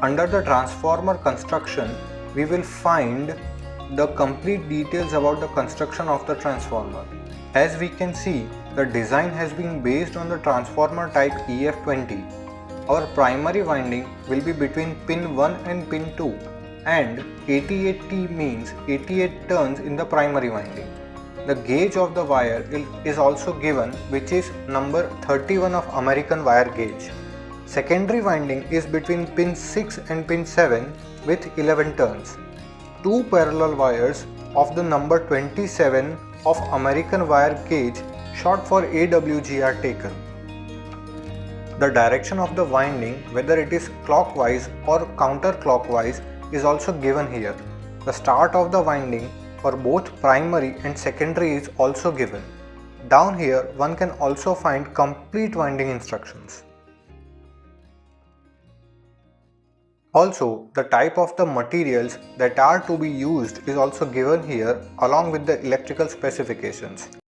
Under the transformer construction, we will find the complete details about the construction of the transformer. As we can see, the design has been based on the transformer type EF20. Our primary winding will be between pin 1 and pin 2, and 88T means 88 turns in the primary winding. The gauge of the wire is also given, which is number 31 of American wire gauge. Secondary winding is between pin 6 and pin 7 with 11 turns. Two parallel wires of the number 27 of American wire gauge, short for AWG, are taken. The direction of the winding, whether it is clockwise or counterclockwise, is also given here. The start of the winding for both primary and secondary is also given. Down here one can also find complete winding instructions. Also, the type of the materials that are to be used is also given here along with the electrical specifications.